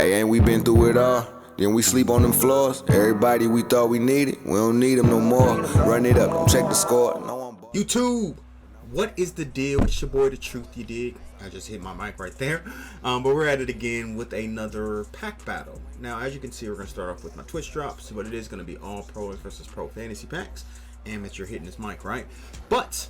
Hey, ain't we been through it all? Then we sleep on them floors. Everybody we thought we needed, we don't need them no more. Run it up, don't check the score. YouTube, what is the deal? It's your boy Datruthyadig. I just hit my mic right there. But we're at it again with another pack battle. Now, as you can see, we're going to start off with my Twitch drops, but it is going to be all pro versus pro fantasy packs. Amateur hitting his mic, right? But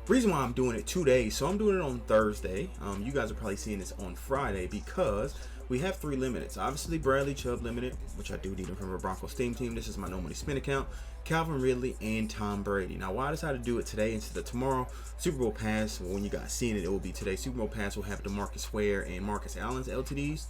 reason why I'm doing it 2 days, so I'm doing it on Thursday. You guys are probably seeing this on Friday because we have 3 limiteds. Obviously, Bradley Chubb limited, which I do need him from a Broncos team. This is my no money spin account. Calvin Ridley and Tom Brady. Now, why I decided to do it today instead of tomorrow? Super Bowl Pass. Well, when you guys seeing it, it will be today. Super Bowl Pass will have DeMarcus Ware and Marcus Allen's LTDs.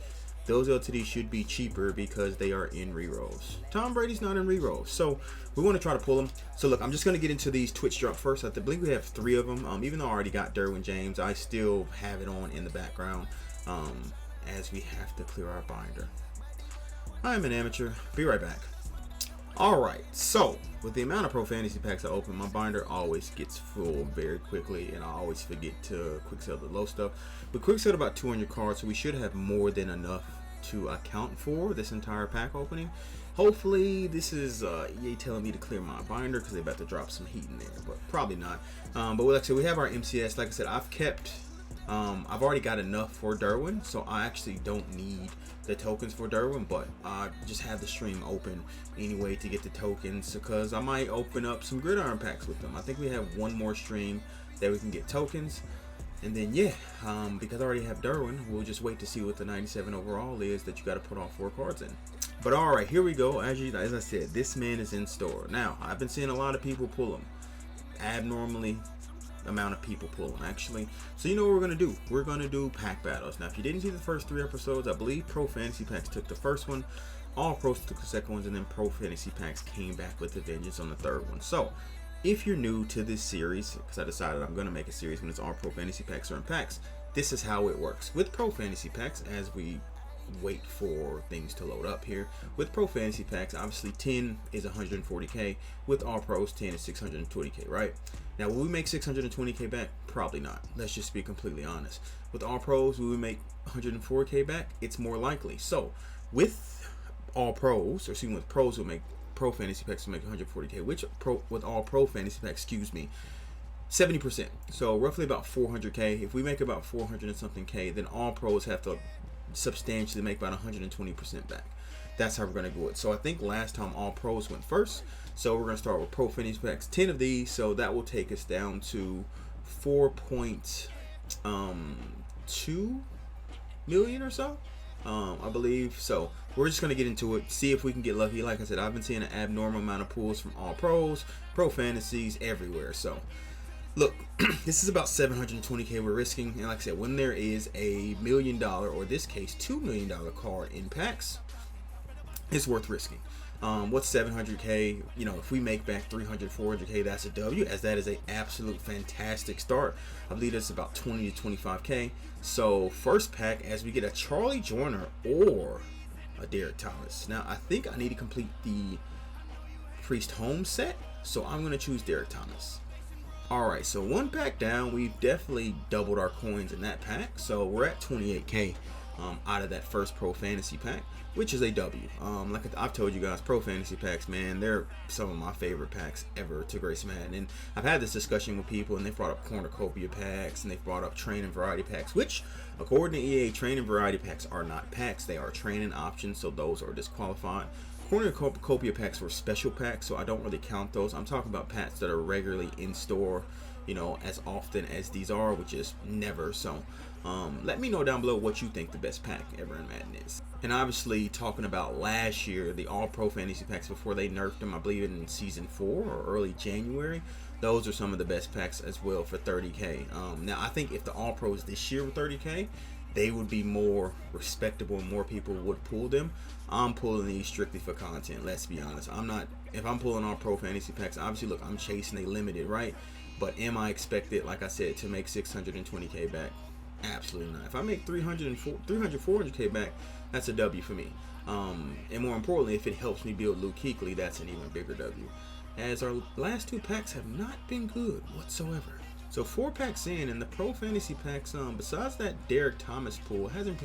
Those LTDs should be cheaper because they are in rerolls. Tom Brady's not in rerolls, so we want to try to pull them. So look, I'm just going to get into these Twitch drops first. I believe we have 3 of them. Even though I already got Derwin James, I still have it on in the background as we have to clear our binder. I'm an amateur. Be right back. Alright, so with the amount of pro fantasy packs I open, my binder always gets full very quickly, and I always forget to quick sell the low stuff. We quick sell about 200 cards, so we should have more than enough to account for this entire pack opening. Hopefully this is EA telling me to clear my binder because they're about to drop some heat in there, but probably not. But like I said, we have our MCS. Like I said, I've already got enough for Derwin, so I actually don't need the tokens for Derwin, but I just have the stream open anyway to get the tokens because I might open up some gridiron packs with them. I think we have one more stream that we can get tokens, and then yeah, because I already have Derwin, we'll just wait to see what the 97 overall is that you got to put all 4 cards in. But all right, here we go. As I said, this man is in store. Now, I've been seeing a lot of people pull him. Abnormally amount of people pull them actually. So you know what we're gonna do? We're gonna do pack battles. Now, if you didn't see the first 3 episodes, I believe Pro Fantasy Packs took the first one, All Pros took the second one, and then Pro Fantasy Packs came back with a vengeance on the 3rd one. So if you're new to this series, because I decided I'm gonna make a series when it's all Pro Fantasy Packs or in packs, this is how it works. With Pro Fantasy Packs, as we wait for things to load up here, with Pro Fantasy Packs, obviously 10 is 140k. With All Pros, 10 is 620k, right? Now, will we make 620k back? Probably not. Let's just be completely honest. With All Pros, will we make 104k back? It's more likely. So with All Pros, or excuse me, with Pros, we'll make Pro Fantasy Packs will make 140k, which with All Pro Fantasy Packs, 70%. So roughly about 400k. If we make about 400 and something k, then All Pros have to substantially make about 120% back. That's how we're going to do it. So I think last time All Pros went first, so we're going to start with Pro Fantasy Packs, 10 of these, so that will take us down to 4.2 million or so, I believe. So we're just going to get into it, see if we can get lucky. Like I said, I've been seeing an abnormal amount of pulls from All Pros, Pro Fantasies, everywhere. So look, this is about 720k we're risking, and like I said, when there is a $1 million, or in this case $2 million card in packs, it's worth risking. What's 700k? You know, if we make back 300, 400k, that's a W, as that is a absolute fantastic start. I believe that's about 20 to 25k. So first pack, as we get a Charlie Joyner or a Derek Thomas. Now I think I need to complete the Priest Home set, so I'm going to choose Derek Thomas. Alright, so 1 pack down, we've definitely doubled our coins in that pack. So we're at 28k out of that first Pro Fantasy pack, which is a W. Like I've told you guys, Pro Fantasy Packs, man, they're some of my favorite packs ever to grace Madden. And I've had this discussion with people, and they've brought up cornucopia packs, and they've brought up training variety packs, which, according to EA, training variety packs are not packs. They are training options, so those are disqualified. Cornucopia packs were special packs, so I don't really count those. I'm talking about packs that are regularly in store, you know, as often as these are, which is never. So let me know down below what you think the best pack ever in Madden is. And obviously, talking about last year, the All Pro Fantasy Packs before they nerfed them, I believe in season 4 or early January, those are some of the best packs as well for 30k. Now I think if the All Pros this year were 30k, they would be more respectable and more people would pull them. I'm pulling these strictly for content, let's be honest. If I'm pulling All Pro Fantasy Packs, obviously look, I'm chasing a limited, right? But am I expected, like I said, to make 620k back? Absolutely not. If I make 300, 400k back, that's a W for me. And more importantly, if it helps me build Luke Kuechly, that's an even bigger W. As our last 2 packs have not been good whatsoever. So 4 packs in, and the Pro Fantasy Packs, besides that Derek Thomas pool, hasn't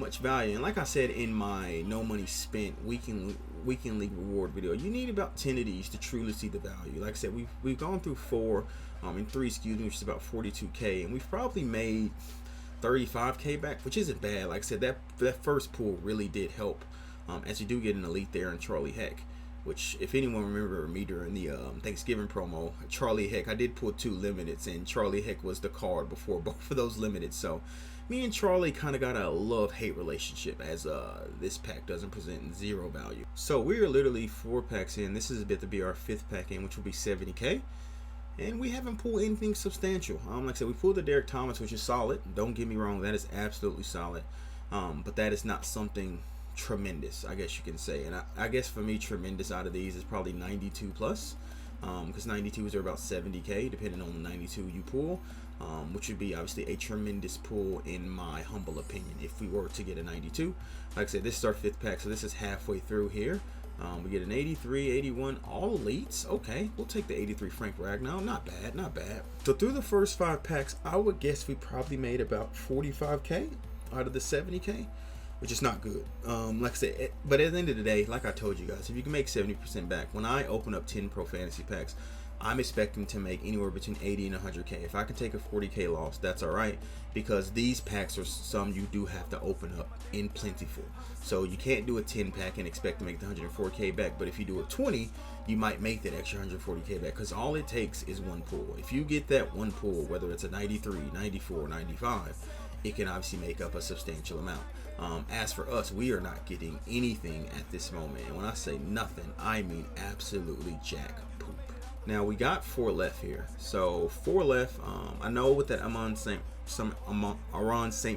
much value. And like I said in my no money spent weekend league reward video, you need about 10 of these to truly see the value. Like I said, we've gone through 3, excuse me, which is about 42k, and we've probably made 35k back, which isn't bad. Like I said, that first pull really did help, as you do get an elite there in Charlie Heck, which if anyone remember me during the Thanksgiving promo, Charlie Heck, I did pull 2 limiteds, and Charlie Heck was the card before both of those limiteds. So me and Charlie kind of got a love-hate relationship, as this pack doesn't present 0 value. So we are literally 4 packs in. This is a bit to be our 5th pack in, which will be 70k. And we haven't pulled anything substantial. Like I said, we pulled the Derek Thomas, which is solid. Don't get me wrong, that is absolutely solid. But that is not something tremendous, I guess you can say. And I guess for me, tremendous out of these is probably 92 plus. Because 92s are about 70k, depending on the 92 you pull. Which would be obviously a tremendous pull in my humble opinion if we were to get a 92. Like I said, this is our 5th pack, so this is halfway through here. We get an 83, 81, all elites. Okay, we'll take the 83 Frank Ragnow. Not bad, not bad. So through the first 5 packs, I would guess we probably made about 45k out of the 70k, which is not good. Like I said, but at the end of the day, like I told you guys, if you can make 70% back, when I open up 10 pro fantasy packs, I'm expecting to make anywhere between 80 and 100k. If I can take a 40k loss, that's all right, because these packs are some you do have to open up in plentiful. So you can't do a 10 pack and expect to make the 104k back, but if you do a 20, you might make that extra 140k back, because all it takes is one pull. If you get that one pull, whether it's a 93, 94, 95, it can obviously make up a substantial amount. As for us, we are not getting anything at this moment, and when I say nothing, I mean absolutely jack poop. Now we got 4 left here, so 4 left. I know with that Amon St.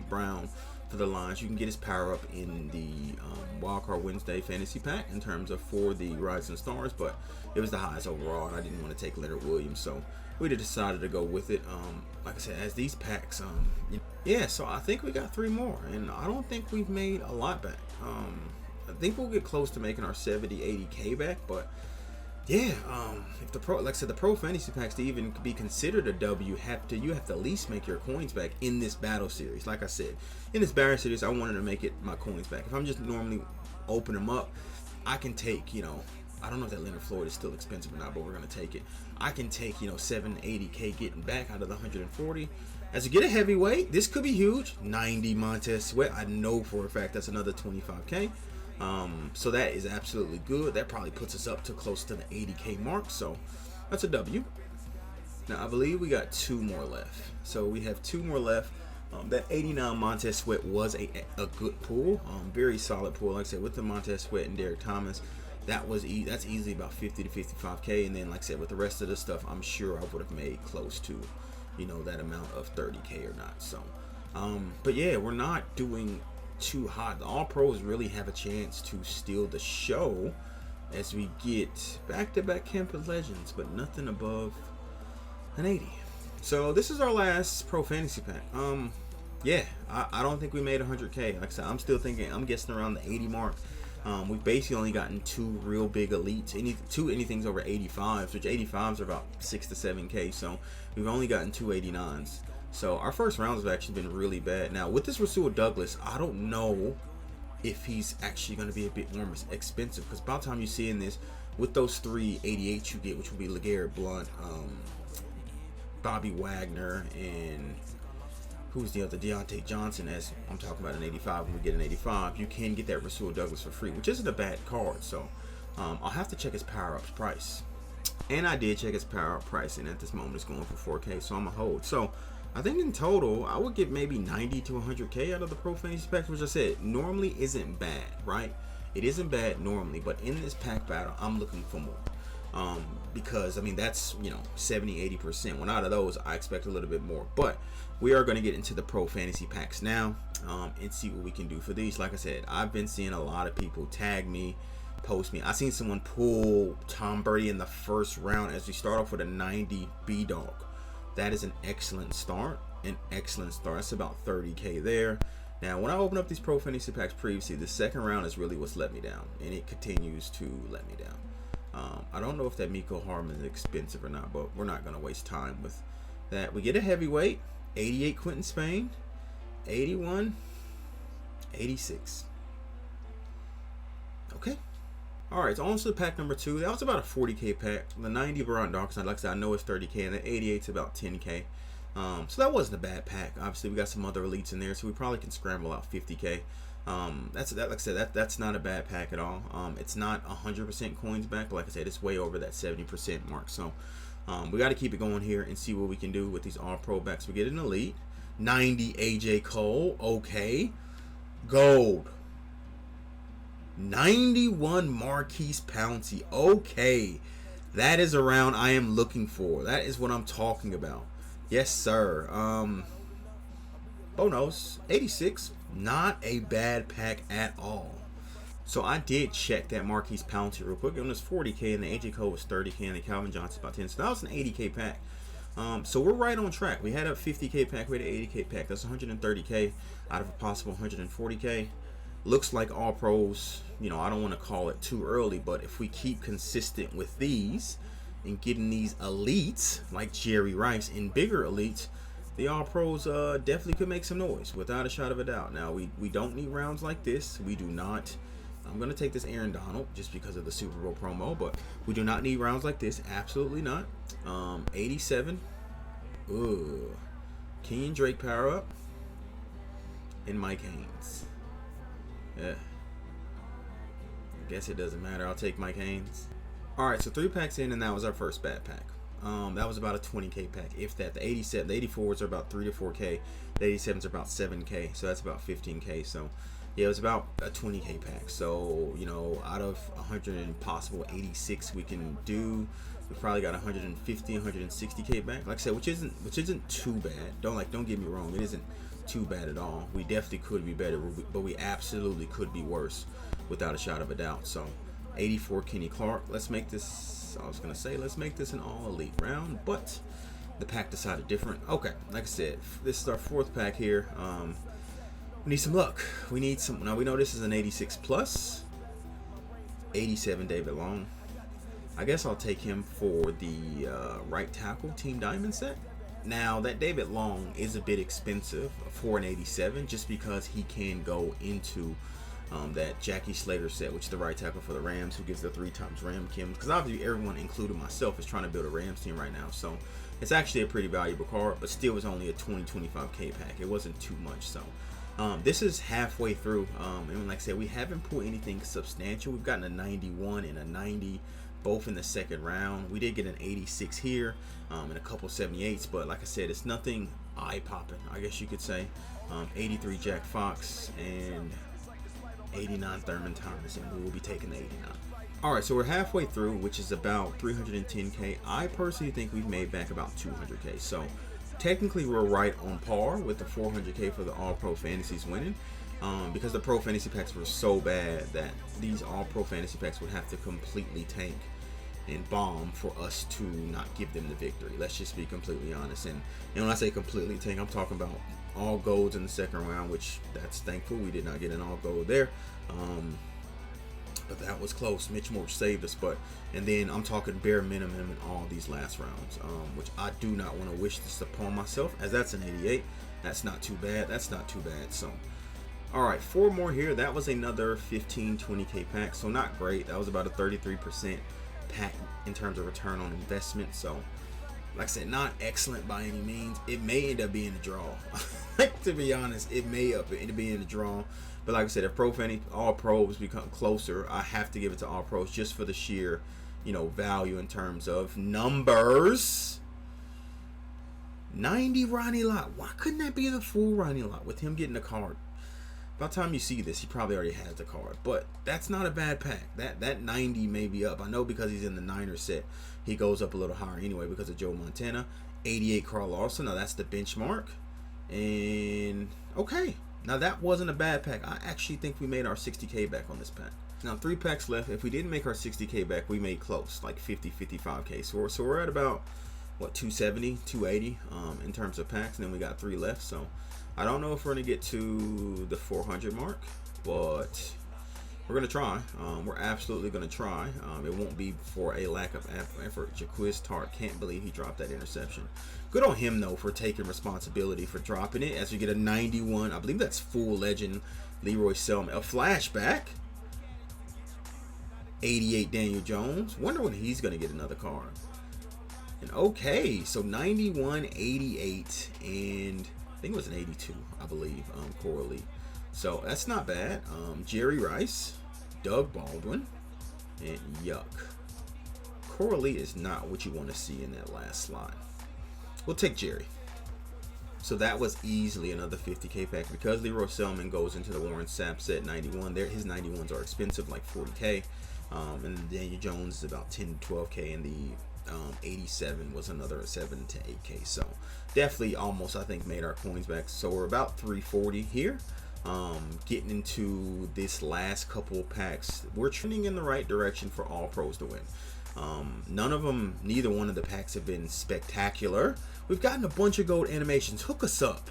Brown for the lines, you can get his power up in the Wildcard Wednesday fantasy pack in terms of for the Rising Stars, but it was the highest overall, and I didn't want to take Leonard Williams, so we decided to go with it. Like I said, as these packs, yeah, so I think we got 3 more, and I don't think we've made a lot back. I think we'll get close to making our 70, 80k back, but yeah, if the pro, like I said, the pro fantasy packs to even be considered a W, you have to at least make your coins back in this battle series. Like I said, in this battle series, I wanted to make it my coins back. If I'm just normally open them up, I can take, I don't know if that Leonard Floyd is still expensive or not, but we're gonna take it. I can take, 780k getting back out of the 140. As you get a heavyweight, this could be huge. 90 Montez Sweat, I know for a fact that's another 25k. So that is absolutely good. That probably puts us up to close to the 80k mark, so that's a W. Now I believe we got 2 more left, so we have 2 more left. That 89 Montez Sweat was a good pull, very solid pull. Like I said, with the Montez Sweat and Derek Thomas, that's easily about 50 to 55k, and then like I said, with the rest of the stuff, I'm sure I would have made close to that amount of 30k or not. So but yeah, we're not doing too hot. The all pros really have a chance to steal the show as we get back-to-back campus legends, but nothing above an 80. So this is our last pro fantasy pack. Yeah, I don't think we made 100k. Like I said, I'm still thinking, I'm guessing around the 80 mark. We've basically only gotten 2 real big elites, 2 anything's over 85s, which 85s are about 6 to 7k. So we've only gotten 2 89s. So our first rounds have actually been really bad. Now with this Rasul Douglas, I don't know if he's actually going to be a bit more expensive, because by the time you see in this, with those 3 88s you get, which will be LeGarrette Blount, Bobby Wagner, and who's the other, Deontay Johnson, as I'm talking about an 85. When we get an 85, you can get that Rasul Douglas for free, which isn't a bad card. So I'll have to check his power ups price, and I did check his power up price, and at this moment it's going for 4k, so I'm a hold. So I think in total, I would get maybe 90 to 100k out of the pro fantasy packs, which I said normally isn't bad, right? It isn't bad normally, but in this pack battle, I'm looking for more. Because I mean, that's 70-80%. When out of those, I expect a little bit more. But we are going to get into the pro fantasy packs now, and see what we can do for these. Like I said, I've been seeing a lot of people tag me, post me. I seen someone pull Tom Brady in the first round as we start off with a 90 B-Dog. That is an excellent start. That's about 30k there. Now, when I open up these pro fantasy packs previously, the second round is really what's let me down, and it continues to let me down. I don't know if that Miko Harmon is expensive or not, but we're not going to waste time with that. We get a heavyweight, 88 Quentin Spain, 81 86. Okay. Alright, so on to pack number 2. That was about a 40k pack. The 90 Baron Dark Side, like I said, I know it's 30k, and the 88's about 10k. So that wasn't a bad pack. Obviously, we got some other elites in there, so we probably can scramble out 50k. Like I said, that's not a bad pack at all. It's not 100% coins back, but like I said, it's way over that 70% mark. So we got to keep it going here and see what we can do with these all-pro backs. We get an elite, 90 AJ Cole, okay, gold. 91 Marquise Pouncey. Okay. That is a round I am looking for. That is what I'm talking about. Yes, sir. Bonos. 86. Not a bad pack at all. So I did check that Marquise Pouncey real quick. It was 40k and the AJ Cole was 30k and the Calvin Johnson's about 10. So that was an 80k pack. So we're right on track. We had a 50k pack. We had an 80k pack. That's 130k out of a possible 140k. Looks like all pros, you know, I don't want to call it too early, but if we keep consistent with these and getting these elites like Jerry Rice and bigger elites, the all pros definitely could make some noise without a shot of a doubt. Now we don't need rounds like this. We do not. I'm going to take this Aaron Donald just because of the Super Bowl promo, but we do not need rounds like this. Absolutely not. 87. Ooh. Kenyon Drake power up and Mike Haynes. Yeah, I guess it doesn't matter. I'll take Mike Haynes. Alright, so 3 packs in, and that was our first bad pack. That was about a 20k pack, if that. The 87, the 84s are about 3 to 4k. The 87s are about 7k, so that's about 15k. So yeah, it was about a 20k pack. So, you know, out of 100 and possible 86 we can do, we probably got 150, 160k back. Like I said, which isn't too bad. Don't get me wrong, it isn't too bad at all. We definitely could be better, but we absolutely could be worse without a shot of a doubt. So 84 Kenny Clark. Let's make this, I was gonna say let's make this an all elite round, but the pack decided different. Okay, like I said, this is our 4th pack here. We need some luck. We need some. Now we know this is an 86 plus. 87 David Long. I guess I'll take him for the right tackle Team Diamond set. Now that David Long is a bit expensive for an 87, just because he can go into that Jackie Slater set, which is the right tackle for the Rams, who gives the 3 times Ram Kim. Because obviously everyone, including myself, is trying to build a Rams team right now. So it's actually a pretty valuable card, but still was only a 20-25k pack. It wasn't too much. So this is halfway through, and like I said, we haven't pulled anything substantial. We've gotten a 91 and a 90 both in the second round. We did get an 86 here and a couple 78s, but like I said, it's nothing eye-popping, I guess you could say. 83 Jack Fox and 89 Thurman Thomas, and we will be taking the 89. Alright, so we're halfway through, which is about 310k. I personally think we've made back about 200k, so technically we're right on par with the 400k for the All-Pro Fantasies winning. Because the Pro Fantasy packs were so bad that these All-Pro Fantasy packs would have to completely tank and bomb for us to not give them the victory. Let's just be completely honest. And when I say completely tank, I'm talking about all golds in the second round, which that's thankful we did not get an all gold there. But that was close. Mitch Moore saved us. And then I'm talking bare minimum in all these last rounds, which I do not want to wish this upon myself, as that's an 88. That's not too bad. That's not too bad. So alright, 4 more here. That was another 15-20k pack, so not great. That was about a 33% pack in terms of return on investment. So like I said, not excellent by any means. It may end up being a draw. Like, to be honest, it may end up being a draw. But like I said, if all pros become closer, I have to give it to all pros just for the sheer, you know, value in terms of numbers. 90 Ronnie Lott. Why couldn't that be the full Ronnie Lott with him getting a card? By the time you see this, he probably already has the card, but that's not a bad pack. That 90 may be up. I know because he's in the Niners set, he goes up a little higher anyway because of Joe Montana. 88 Carl Lawson. Now that's the benchmark. And okay, now that wasn't a bad pack. I actually think we made our 60k back on this pack. Now 3 packs left. If we didn't make our 60k back, we made close, like 50, 55k. So we're at about what, 270, 280 in terms of packs, and then we got 3 left. So I don't know if we're gonna get to the 400 mark, but We're gonna try. We're absolutely gonna try. It won't be for a lack of effort. Jaquiz Tart, can't believe he dropped that interception. Good on him though for taking responsibility for dropping it. As we get a 91, I believe that's full legend Leroy Selman. A flashback. 88 Daniel Jones. Wonder when he's gonna get another card. And okay, so 91, 88, and I think it was an 82, I believe. Coralie. So that's not bad. Jerry Rice, Doug Baldwin, and yuck. Coralie is not what you want to see in that last slot. We'll take Jerry. So that was easily another 50K pack because Leroy Selman goes into the Warren Sapp set 91. There, his 91s are expensive, like 40K, and Daniel Jones is about 10 to 12K, and the 87 was another 7 to 8K. So definitely almost, I think, made our coins back. So we're about 340 here. Getting into this last couple packs, we're trending in the right direction for all pros to win. None of them, neither one of the packs have been spectacular. We've gotten a bunch of gold animations. Hook us up,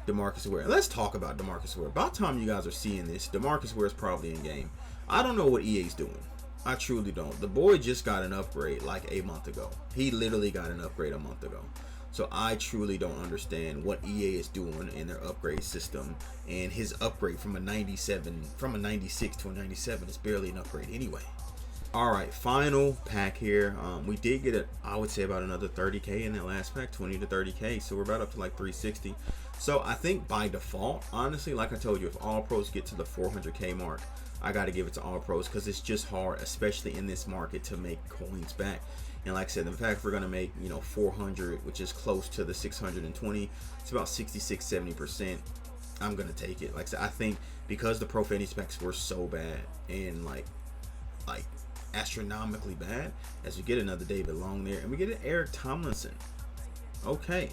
DeMarcus Ware. Let's talk about DeMarcus Ware. About time you guys are seeing this. DeMarcus Ware is probably in game. I don't know what EA's doing. I truly don't. The boy just got an upgrade like a month ago. He literally got an upgrade a month ago. So I truly don't understand what EA is doing in their upgrade system, and his upgrade from a 96 to a 97 is barely an upgrade anyway. All right, final pack here. We did get I would say about another 30K in that last pack, 20 to 30K. So we're about up to like 360. So I think by default, honestly, like I told you, if all pros get to the 400K mark, I got to give it to all pros because it's just hard, especially in this market, to make coins back. And like I said, the fact we're going to make, 400, which is close to the 620, it's about 66-70%. I'm going to take it. Like I said, I think because the Pro Fantasy packs were so bad and like astronomically bad, as we get another David Long there, and we get an Eric Tomlinson. Okay.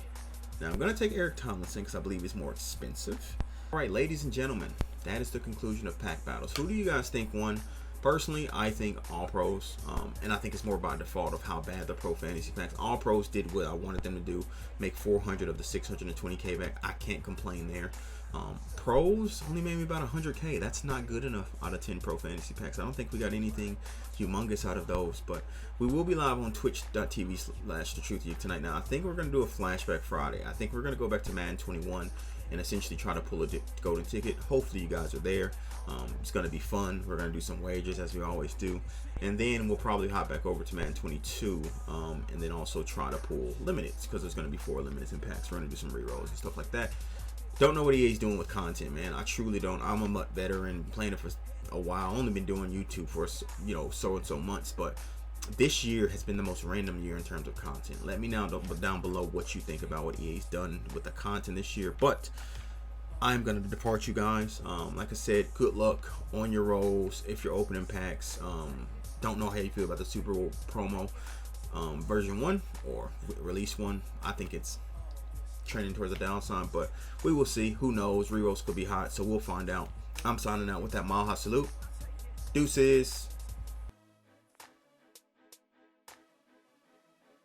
Now I'm going to take Eric Tomlinson because I believe he's more expensive. All right, ladies and gentlemen, that is the conclusion of pack battles. Who do you guys think won? Personally, I think all pros, and I think it's more by default of how bad the Pro Fantasy packs. All pros did what I wanted them to do, make 400 of the 620K back. I can't complain there. Pros only made me about 100K. That's not good enough out of 10 Pro Fantasy packs. I don't think we got anything humongous out of those, but we will be live on twitch.tv/Datruthyadig tonight. Now, I think we're going to do a flashback Friday. I think we're going to go back to Madden 21 and essentially try to pull a golden ticket. Hopefully you guys are there. It's going to be fun. We're going to do some wagers as we always do, and then we'll probably hop back over to Madden 22 and then also try to pull limiteds because there's going to be 4 limiteds in packs. We're going to do some rerolls and stuff like that. Don't know what EA's doing with content, man. I truly don't. I'm a MUT veteran, playing it for a while. Only been doing YouTube for so and so months, but this year has been the most random year in terms of content. Let me know down below what you think about what EA's done with the content this year. But I'm gonna depart you guys. Like I said, good luck on your rolls if you're opening packs. Don't know how you feel about the Super Bowl promo version 1 or release 1. I think it's trending towards the downside, but we will see. Who knows? Rerolls could be hot, so we'll find out. I'm signing out with that Maha salute. Deuces.